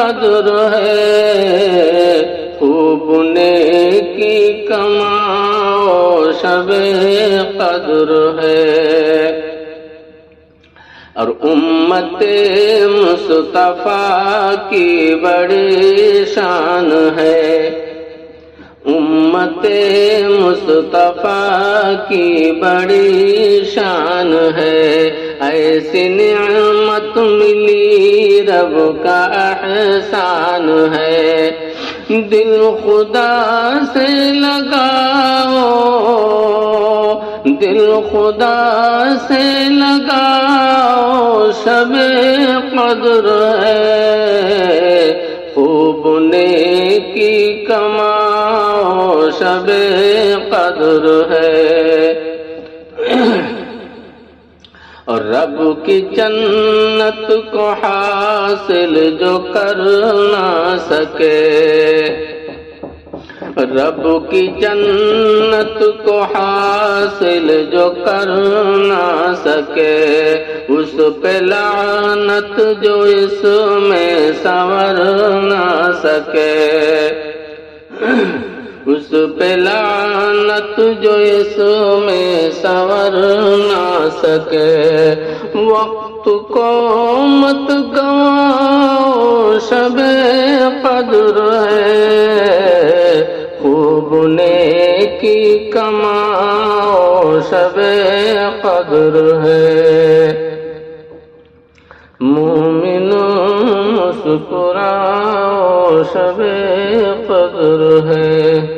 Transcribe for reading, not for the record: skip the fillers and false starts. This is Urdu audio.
قدر ہے، خوب نیکی کماؤ شب قدر ہے۔ اور امت مصطفیٰ کی بڑی شان ہے، امت مصطفیٰ کی بڑی شان ہے، ایسی نعمت ملی رب کا احسان ہے، دل خدا سے لگاؤ، دل خدا سے لگاؤ شب قدر ہے، خوب نیکی کماؤ شب قدر ہے۔ اور رب کی جنت کو حاصل جو کر نہ سکے، رب کی جنت کو حاصل جو کر نہ سکے، اس پہ لعنت جو اس میں سنور نہ سکے، اس پہ لعنت جو اس میں سنور نہ سکے۔ وقت کو مت گواؤ شب قدر ہے، خوب نیکی کماؤ شب قدر ہے، مومن مسکراؤ شب قدر ہے۔